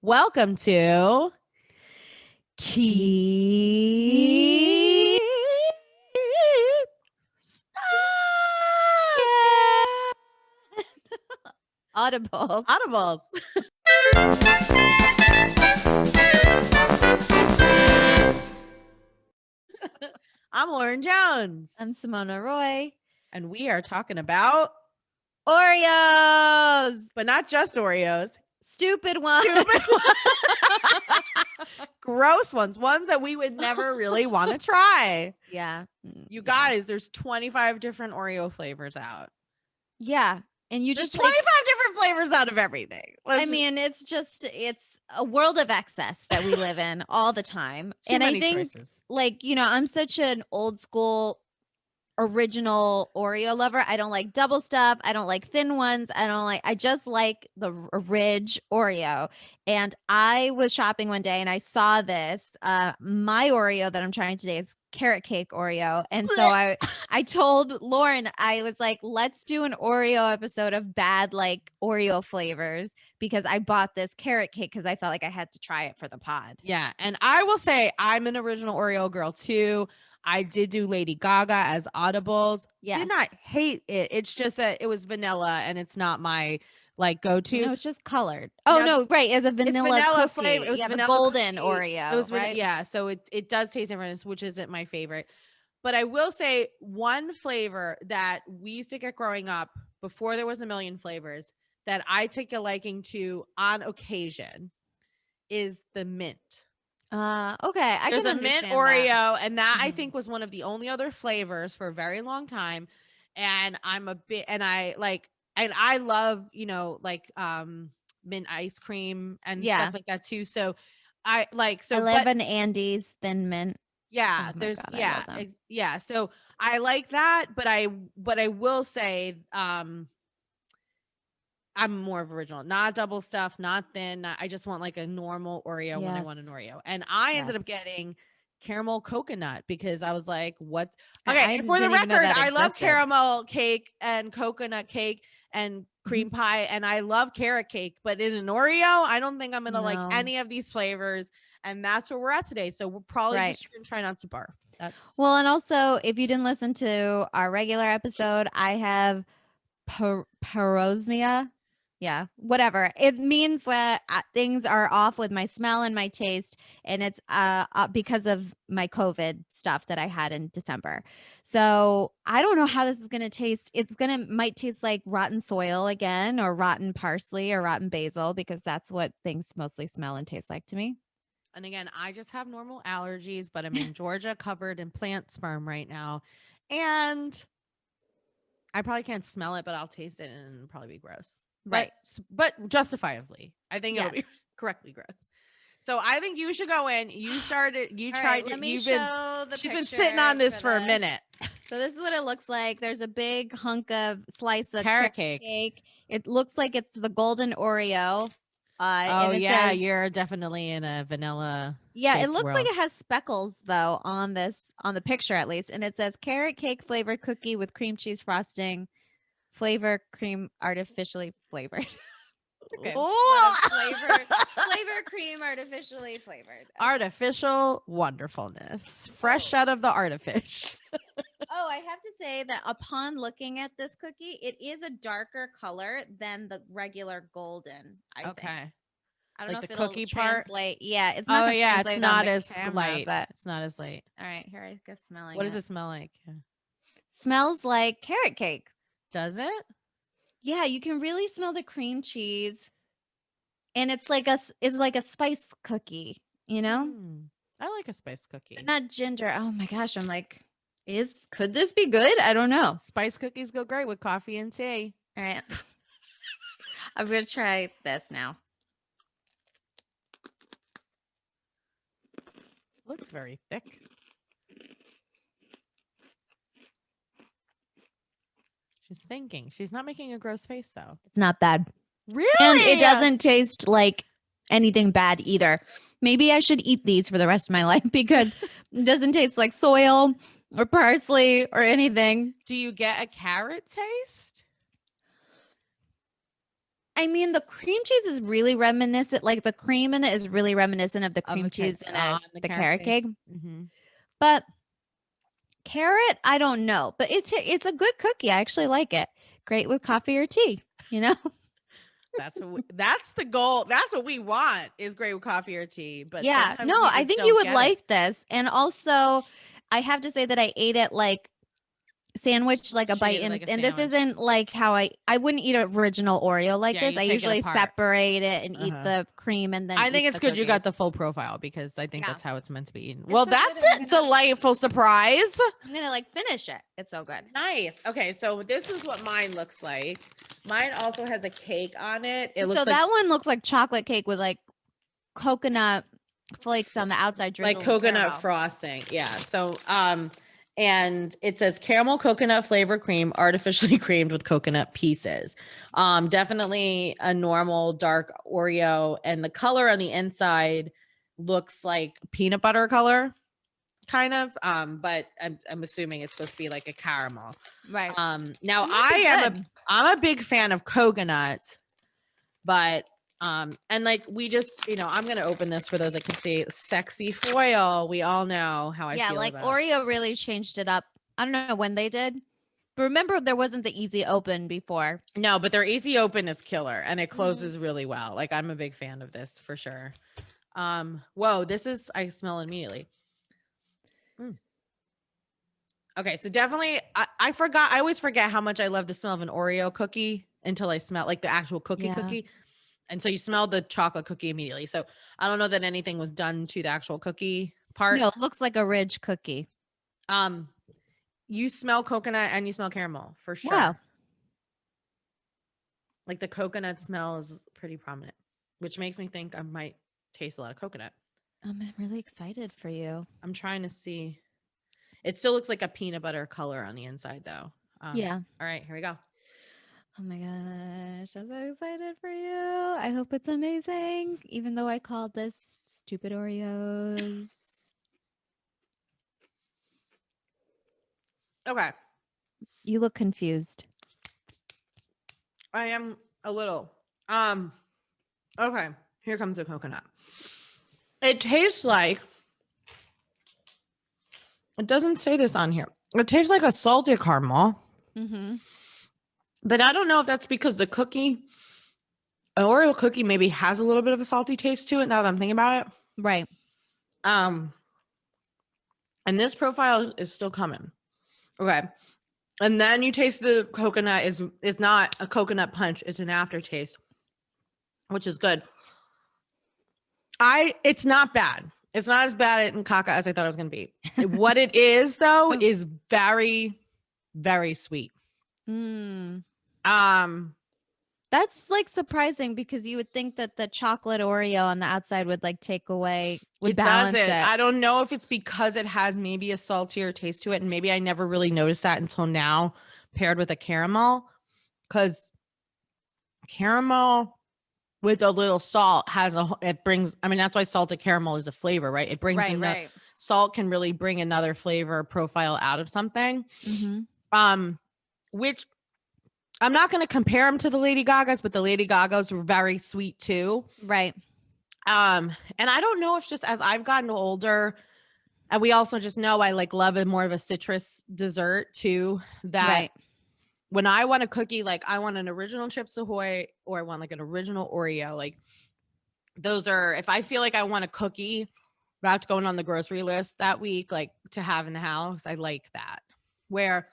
Welcome to Keep Audibles. Audibles. I'm Lauren Jones. I'm Simona Roy. And we are talking about Oreos. but not just Oreos. Stupid ones. Gross ones that we would never really want to try. Yeah. You guys, there's 25 different Oreo flavors out. Yeah. And you There's just 25 different flavors out of everything. It's a world of excess that we live in all the time. Too many choices. I'm such an old school original Oreo lover. I don't like double stuff. I don't like thin ones. I just like the Ridge Oreo. And I was shopping one day and I saw this. My Oreo that I'm trying today is carrot cake Oreo. And so I told Lauren, I was like, let's do an Oreo episode of bad like Oreo flavors because I bought this carrot cake because I felt like I had to try it for the pod. Yeah. And I will say I'm an original Oreo girl too. I did do Lady Gaga as Audibles. Yes. Did not hate it. It's just that it was vanilla and it's not my like go-to. No, it's just colored. Oh no, right. As a vanilla cookie. Flavor. It was vanilla the golden cookie. Oreo. It was right? Yeah. So it does taste different, which isn't my favorite. But I will say one flavor that we used to get growing up before there was a million flavors that I take a liking to on occasion is the mint. Okay. There's a mint Oreo, and that I think was one of the only other flavors for a very long time. And I'm a bit, and I love, mint ice cream and stuff like that too. So I live in Andy's Thin Mint. Yeah, God, So I like that, but I will say, I'm more of original, not double stuff, not thin. I just want like a normal Oreo when I want an Oreo. And I ended up getting caramel coconut because I was like, what? Okay. For the record, I love caramel cake and coconut cake and cream pie. And I love carrot cake, but in an Oreo, I don't think I'm going to like any of these flavors. And that's where we're at today. So we're probably just going to try not to barf. Well, and also if you didn't listen to our regular episode, I have parosmia. Yeah, whatever. It means that things are off with my smell and my taste, and it's because of my COVID stuff that I had in December. So I don't know how this is going to taste. Might taste like rotten soil again, or rotten parsley, or rotten basil, because that's what things mostly smell and taste like to me. And again, I just have normal allergies, but I'm in Georgia covered in plant sperm right now. And I probably can't smell it, but I'll taste it and it'll probably be gross. Right. But justifiably. I think it'll be correctly gross. So I think you should go in. You started, you tried it. She's been sitting on this for a minute. So this is what it looks like. There's a big hunk of slice of carrot cake. It looks like it's the golden Oreo. Says, you're definitely in a vanilla. Yeah, it looks like it has speckles though on the picture at least, and it says carrot cake flavored cookie with cream cheese frosting, flavor cream artificially flavored. Okay. Flavor cream artificially flavored. Artificial wonderfulness, fresh out of the artifice. Oh, I have to say that upon looking at this cookie, it is a darker color than the regular golden. I think. I don't know if the cookie part. Yeah, it's not. It's not as light. But it's not as light. All right, here I go smelling. What does it smell like? Smells like carrot cake. Does it? Yeah, you can really smell the cream cheese, and it's like a spice cookie. You know, I like a spice cookie, but not ginger. Oh my gosh, I'm like. Could this be good? I don't know. Spice cookies go great with coffee and tea. All right. I'm going to try this now. Looks very thick. She's thinking. She's not making a gross face though. It's not bad. Really? And it doesn't taste like anything bad either. Maybe I should eat these for the rest of my life because it doesn't taste like soil or parsley or anything. Do you get a carrot taste? I mean, the cream cheese is really reminiscent. Like the cream in it is really reminiscent of the cream cheese in the carrot cake. Mm-hmm. But carrot, I don't know. But it's a good cookie. I actually like it. Great with coffee or tea. You know. That's the goal. That's what we want is great with coffee or tea. But Yeah, no, I think you would like this. And also, I have to say that I ate it like sandwich, like a bite, and this isn't like how I wouldn't eat an original Oreo like this. I usually separate it and eat the cream, and then I think it's good you got the full profile because I think that's how it's meant to be eaten. Well, that's a delightful surprise. I'm gonna like finish it. It's so good. Nice. Okay, so this is what mine looks like. Mine also has a cake on it. It looks so that one looks like chocolate cake with like coconut flakes on the outside, like coconut frosting. Yeah. So and it says caramel coconut flavor cream, artificially creamed with coconut pieces. Definitely a normal dark Oreo, and the color on the inside looks like peanut butter color, kind of. But I'm assuming it's supposed to be like a caramel. Right. Now I'm a big fan of coconut, but and like we just, I'm gonna open this for those that can see. Sexy foil. We all know how I feel like about Oreo really changed it up. I don't know when they did, but remember there wasn't the easy open before. No, but their easy open is killer and it closes really well. Like I'm a big fan of this for sure. Whoa, I smell it immediately. Okay, so definitely I forgot. I always forget how much I love the smell of an Oreo cookie until I smell like the actual cookie. And so you smell the chocolate cookie immediately. So I don't know that anything was done to the actual cookie part. No, it looks like a Ridge cookie. You smell coconut and you smell caramel for sure. Wow. Like the coconut smell is pretty prominent, which makes me think I might taste a lot of coconut. I'm really excited for you. I'm trying to see. It still looks like a peanut butter color on the inside though. Yeah. All right, here we go. Oh my gosh, I'm so excited for you. I hope it's amazing, even though I called this stupid Oreos. Okay. You look confused. I am a little. Okay, here comes the coconut. It tastes like, it doesn't say this on here. It tastes like a salted caramel. Mm-hmm. But I don't know if that's because the cookie, an Oreo cookie maybe has a little bit of a salty taste to it now that I'm thinking about it. Right. And this profile is still coming. Okay. And then you taste the coconut. It's not a coconut punch. It's an aftertaste, which is good. It's not bad. It's not as bad in caca as I thought it was going to be. What it is though is very, very sweet. That's like surprising because you would think that the chocolate Oreo on the outside would like take away, would balance it. I don't know if it's because it has maybe a saltier taste to it, and maybe I never really noticed that until now, paired with a caramel, because caramel with a little salt that's why salted caramel is a flavor, right? It brings salt can really bring another flavor profile out of something. Mm-hmm. Which I'm not going to compare them to the Lady Gagas, but the Lady Gagas were very sweet too. Right. And I don't know if just as I've gotten older, and we also just know I like love more of a citrus dessert too, that when I want a cookie, like I want an original Chips Ahoy or I want like an original Oreo. Like those are, if I feel like I want a cookie without going on the grocery list that week, like to have in the house, I like that. Where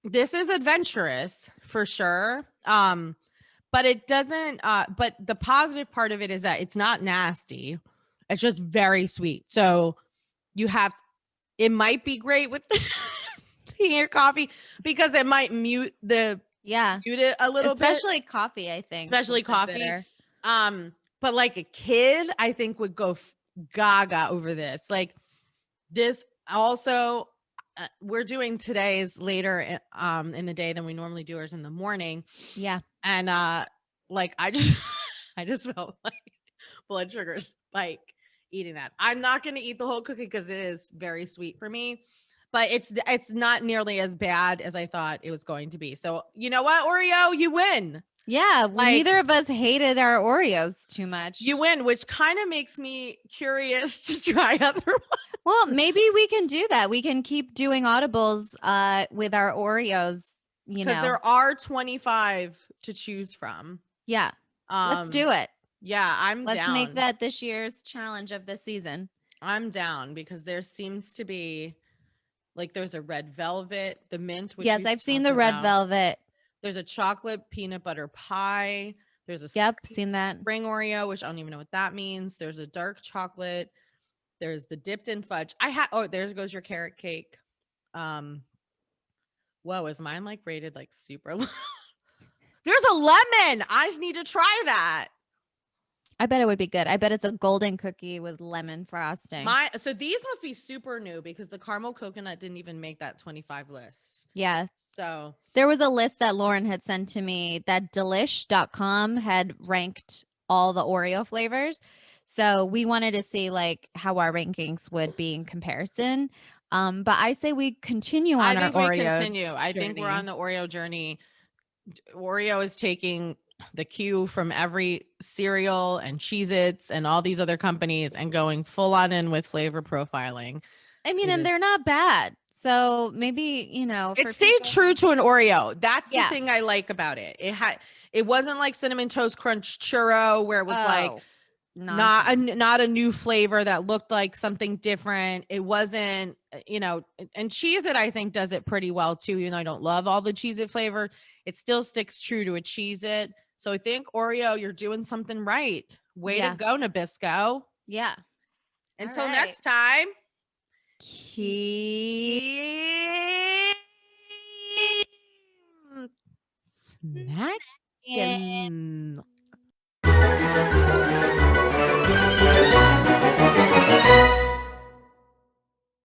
this is adventurous for sure. But it doesn't, but the positive part of it is that it's not nasty. It's just very sweet. So it might be great with tea or coffee because it might mute it a little bit. Especially coffee, I think. Especially coffee. Bitter. But like a kid, I think would go gaga over this. Like this also, we're doing today's later in the day than we normally do, ours in the morning. Yeah. And like I just felt like blood sugar spike eating that. I'm not going to eat the whole cookie because it is very sweet for me, but it's not nearly as bad as I thought it was going to be. So you know what, Oreo, you win. Yeah, well, neither of us hated our Oreos too much. You win, which kind of makes me curious to try other ones. Well, maybe we can do that. We can keep doing audibles with our Oreos, because there are 25 to choose from. Yeah. Let's do it. Yeah, Let's down. make that this year's challenge of the season. I'm down because there seems to be like there's a red velvet, the mint. Which yes, I've seen the red velvet. There's a chocolate peanut butter pie. There's a seen that spring Oreo, which I don't even know what that means. There's a dark chocolate. There's the dipped in fudge. There goes your carrot cake. Whoa, is mine like rated like super low? There's a lemon. I need to try that. I bet it would be good. I bet it's a golden cookie with lemon frosting. So these must be super new because the caramel coconut didn't even make that 25 list. Yeah. So there was a list that Lauren had sent to me that delish.com had ranked all the Oreo flavors. So we wanted to see like how our rankings would be in comparison. But I say we continue on our Oreo. I think we're on the Oreo journey. Oreo is taking the cue from every cereal and Cheez-Its and all these other companies and going full on in with flavor profiling. I mean, and they're not bad. So maybe, it stayed true to an Oreo. That's the thing I like about it. It wasn't like Cinnamon Toast Crunch Churro where it was like not a new flavor that looked like something different. It wasn't, and Cheez-It I think does it pretty well too. Even though I don't love all the Cheez-It flavor, it still sticks true to a Cheez-It. So I think Oreo, you're doing something right. Way to go, Nabisco. Yeah. Until next time. Keep snacking.